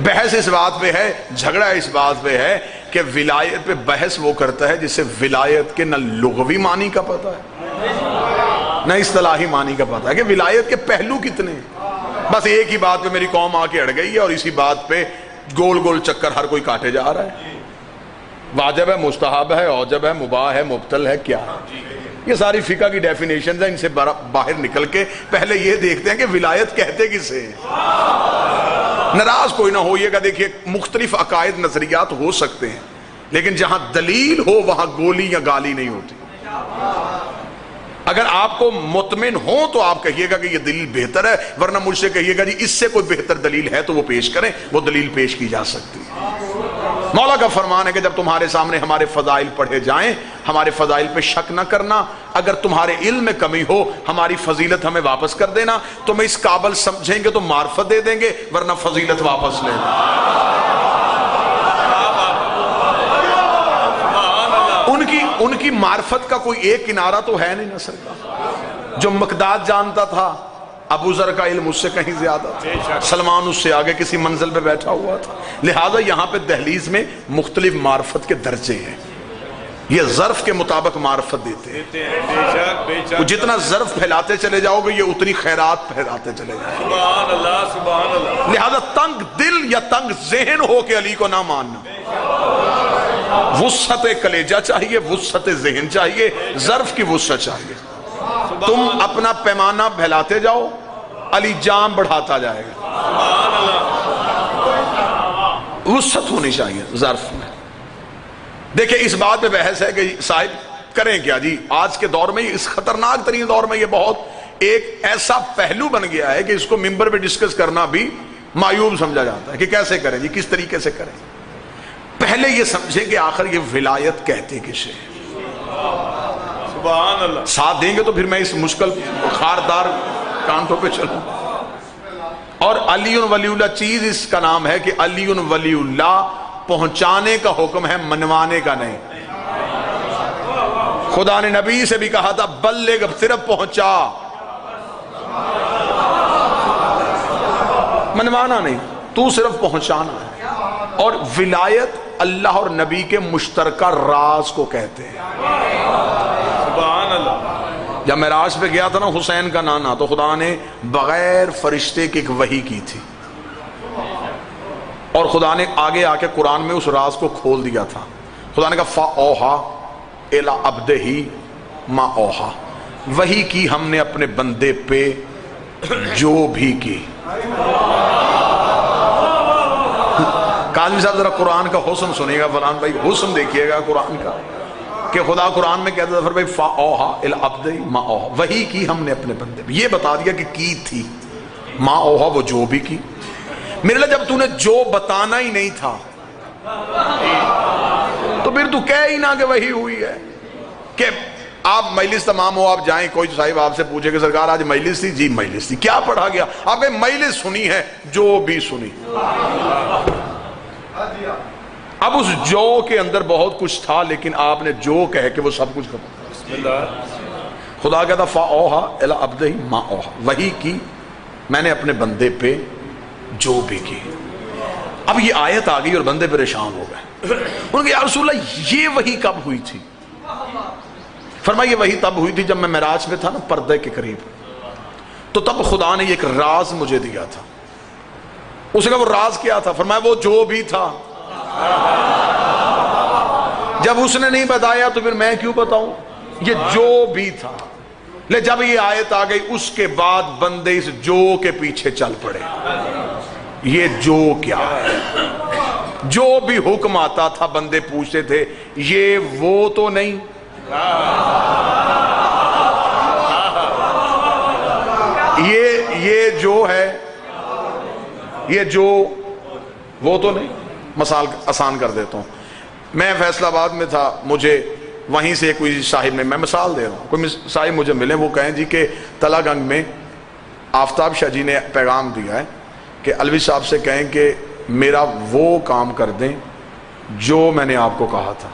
بحث اس بات پہ ہے، جھگڑا اس بات پہ ہے کہ ولایت پہ بحث وہ کرتا ہے جسے ولایت کے نہ لغوی معنی کا پتہ ہے نہ اصطلاحی معنی کا پتہ ہے کہ ولایت کے پہلو کتنے ہیں۔ بس ایک ہی بات پہ میری قوم آ کے اڑ گئی ہے اور اسی بات پہ گول گول چکر ہر کوئی کاٹے جا رہا ہے۔ واجب ہے، مستحب ہے، اوجب ہے، مباح ہے، مبطل ہے، کیا ہے؟ یہ ساری فقہ کی ڈیفینیشنز ہیں، ان سے باہر نکل کے پہلے یہ دیکھتے ہیں کہ ولایت کہتے کسے ہیں۔ ناراض کوئی نہ ہوئیے گا، دیکھیے مختلف عقائد نظریات ہو سکتے ہیں لیکن جہاں دلیل ہو وہاں گولی یا گالی نہیں ہوتی۔ اگر آپ کو مطمئن ہو تو آپ کہیے گا کہ یہ دلیل بہتر ہے، ورنہ مجھ سے کہیے گا جی اس سے کوئی بہتر دلیل ہے تو وہ پیش کریں، وہ دلیل پیش کی جا سکتی ہے۔ مولا کا فرمان ہے کہ جب تمہارے سامنے ہمارے فضائل پڑھے جائیں ہمارے فضائل پہ شک نہ کرنا، اگر تمہارے علم میں کمی ہو ہماری فضیلت ہمیں واپس کر دینا، تمہیں اس قابل سمجھیں گے تو معرفت دے دیں گے ورنہ فضیلت واپس لے دیں۔ ان کی معرفت کا کوئی ایک کنارہ تو ہے نہیں نصر کا۔ جو مقداد جانتا تھا ابو ذر کا علم اس سے کہیں زیادہ تھا، سلمان اس سے آگے کسی منزل پہ بیٹھا ہوا تھا، لہذا یہاں پہ دہلیز میں مختلف معرفت کے درجے ہیں، یہ ظرف کے مطابق معرفت دیتے ہیں۔ جتنا ظرف پھیلاتے چلے جاؤ گے یہ اتنی خیرات پھیلاتے چلے جاؤ گے۔ سبحان اللہ سبحان اللہ۔ لہذا تنگ دل یا تنگ ذہن ہو کے علی کو نہ ماننا، وسعت کلیجہ چاہیے، وسعت ذہن چاہیے، ظرف کی وسعت چاہیے۔ تم اپنا پیمانہ پھیلاتے جاؤ علی جام بڑھاتا جائے گا۔ وسعت ہونی چاہیے ظرف میں۔ دیکھیں اس بات پہ بحث ہے کہ صاحب کریں کیا جی، آج کے دور میں اس خطرناک ترین دور میں یہ بہت ایک ایسا پہلو بن گیا ہے کہ اس کو ممبر پہ ڈسکس کرنا بھی معیوب سمجھا جاتا ہے کہ کیسے کریں جی، کس طریقے سے کریں۔ پہلے یہ سمجھیں کہ آخر یہ ولایت کہتے کسے ہیں۔ سبحان اللہ۔ ساتھ دیں گے تو پھر میں اس مشکل خاردار کانٹوں پہ چلوں۔ اور علی ولی اللہ چیز اس کا نام ہے کہ علی ولی اللہ پہنچانے کا حکم ہے، منوانے کا نہیں۔ خدا نے نبی سے بھی کہا تھا بلغ، صرف پہنچا، منوانا نہیں، تو صرف پہنچانا ہے۔ اور ولایت اللہ اور نبی کے مشترکہ راز کو کہتے ہیں۔ سبحان اللہ۔ جب معراج پہ گیا تھا نا حسین کا نانا، تو خدا نے بغیر فرشتے کی ایک وحی کی تھی اور خدا نے آگے آ کے قرآن میں اس راز کو کھول دیا تھا۔ خدا نے کہا فَأَوْحَىٰ إِلَىٰ عَبْدِهِ مَا أَوْحَىٰ، وحی کی ہم نے اپنے بندے پہ جو بھی کی۔ قاضی صاحب ذرا قرآن کا حسن سنیے گا، فلان بھائی حسن دیکھیے گا قرآن کا، کہ خدا قرآن میں کہتا تھا بھائی فَأَوْحَىٰ إِلَىٰ عَبْدِهِ مَا أَوْحَىٰ، وحی کی ہم نے اپنے بندے پہ، یہ بتا دیا کہ کی تھی، مَا أَوْحَىٰ وہ جو بھی کی۔ میرے لئے جب تو نے جو بتانا ہی نہیں تھا تو پھر تو کہہ ہی نہ کہ وحی ہوئی ہے۔ کہ آپ مجلس تمام ہو، آپ جائیں، کوئی صاحب آپ سے پوچھے کہ سرکار آج مجلس تھی؟ جی مجلس تھی۔ کیا پڑھا گیا؟ آپ نے مجلس سنی ہے، جو بھی سنی۔ اب اس جو کے اندر بہت کچھ تھا لیکن آپ نے جو کہہ کے وہ سب کچھ کہا۔ خدا کہتا فَأَوْحَىٰ إِلَىٰ عَبْدِهِ مَا أَوْحَىٰ، وحی کی میں نے اپنے بندے پہ جو بھی کی۔ اب یہ آیت آ گئی اور بندے پریشان ہو گئے، انہوں نے کہا یا رسول اللہ یہ وحی کب ہوئی تھی؟ فرمایا یہ وحی تب ہوئی تھی جب میں معراج میں تھا نا پردے کے قریب، تو تب خدا نے ایک راز مجھے دیا تھا۔ اس نے کہا وہ راز کیا تھا؟ فرمایا وہ جو بھی تھا۔ جب اس نے نہیں بتایا تو پھر میں کیوں بتاؤں؟ یہ جو بھی تھا۔ لے جب یہ آیت آ گئی اس کے بعد بندے اس جو کے پیچھے چل پڑے۔ یہ جو کیا ہے؟ جو بھی حکم آتا تھا بندے پوچھتے تھے یہ وہ تو نہیں؟ یہ جو ہے، یہ جو وہ تو نہیں؟ مثال آسان کر دیتا ہوں، میں فیصل آباد میں تھا، مجھے وہیں سے کوئی صاحب نے، میں مثال دے رہا ہوں، کوئی صاحب مجھے ملے، وہ کہیں جی کہ تلا گنگ میں آفتاب شاہ جی نے پیغام دیا ہے کہ الوی صاحب سے کہیں کہ میرا وہ کام کر دیں جو میں نے آپ کو کہا تھا۔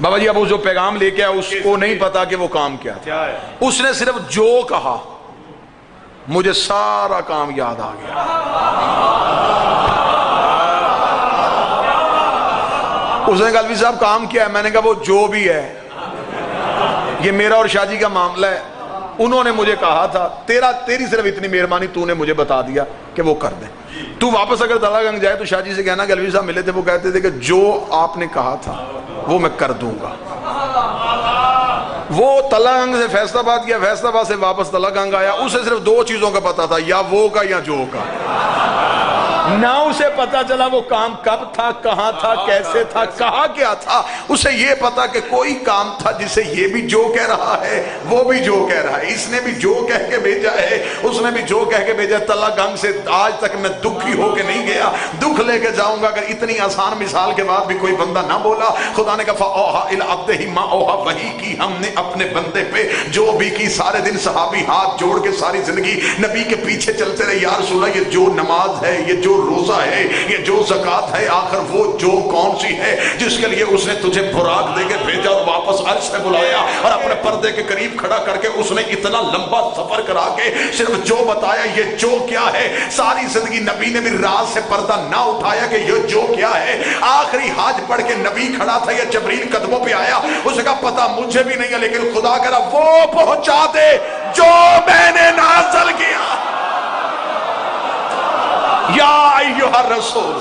بابا جی اب وہ جو پیغام لے کے آیا اس کو نہیں پتا کہ وہ کام کیا تھا، اس نے صرف جو کہا مجھے سارا کام یاد آ گیا. اس نے کہا الوی صاحب کام کیا ہے؟ میں نے کہا وہ جو بھی ہے، یہ میرا اور شاہ جی کا معاملہ ہے، انہوں نے مجھے کہا تھا، تیری صرف اتنی مہربانی، تو نے مجھے بتا دیا کہ وہ کر دیں. تو واپس اگر تلا گنگ جائے تو شاہ جی سے کہنا کہ الوی صاحب ملے تھے، وہ کہتے تھے کہ جو آپ نے کہا تھا وہ میں کر دوں گا. وہ تلا گنگ سے فیصلہ آباد گیا، فیصلہ آباد سے واپس تلا گنگ آیا. اسے صرف دو چیزوں کا پتا تھا، یا وہ کا یا جو کا. نہ اسے پتا چلا وہ کام کب تھا، کہاں تھا، کیسے تھا، کہا کیا تھا. اسے یہ پتا کہ کوئی کام تھا جسے یہ بھی جو کہہ رہا ہے وہ بھی جو کہہ رہا ہے، اس نے بھی جو کہہ کے بھیجا ہے اس نے بھی جو کہہ کے بھیجا. تلا گنگ سے آج تک میں دکھی ہو کے نہیں گیا، دکھ لے کے جاؤں گا. اگر اتنی آسان مثال کے بعد بھی کوئی بندہ نہ بولا. خدا نے کہا فَأَوْحَىٰ إِلَىٰ عَبْدِهِ مَا أَوْحَىٰ، وحی کی ہم نے اپنے بندے پہ جو بھی کی. سارے دن صحابی ہاتھ جوڑ کے ساری زندگی نبی کے پیچھے چلتے رہے، یا رسول اللہ یہ جو نماز ہے، یہ جو روزہ ہے، یہ جو زکوٰۃ ہے، آخر وہ جو کون سی ہے جس کے لیے اس نے تجھے براق دے کے بھیجا اور واپس عرش سے بلایا اور اپنے پردے کے قریب کھڑا کر کے اس نے اتنا لمبا سفر کرا کے صرف جو بتایا یہ جو کیا ہے. ساری زندگی نبی نے بھی راز سے پردہ نہ اٹھایا کہ یہ جو کیا ہے. آخری حج پڑھ کے نبی کھڑا تھا، یہ جبریل قدموں پہ آیا، اس کا پتہ مجھے بھی نہیں ہے لیکن خدا کہہ رہا وہ پہنچا دے جو میں نے نازل کیا. یا ایھا الرسول،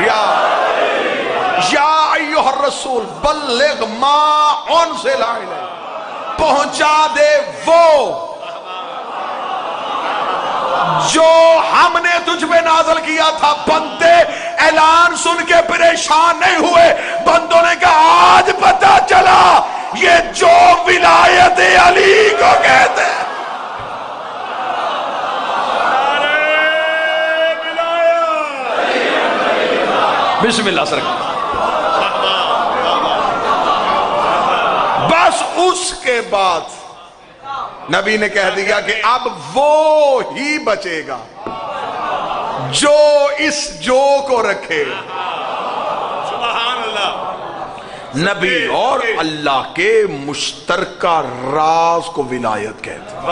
یا ایھا الرسول بلغ ما انزل الیک، پہنچا دے وہ جو ہم نے تجھ پہ نازل کیا تھا. بندے اعلان سن کے پریشان نہیں ہوئے، بندوں نے کہا آج پتہ چلا یہ جو ولایت علی کو کہتے ہیں. بسم اللہ سرکار. بس اس کے بعد نبی نے کہہ دیا کہ اب وہ ہی بچے گا جو اس جو کو رکھے. سبحان اللہ. نبی اور اللہ کے مشترکہ راز کو ولایت کہتے ہیں.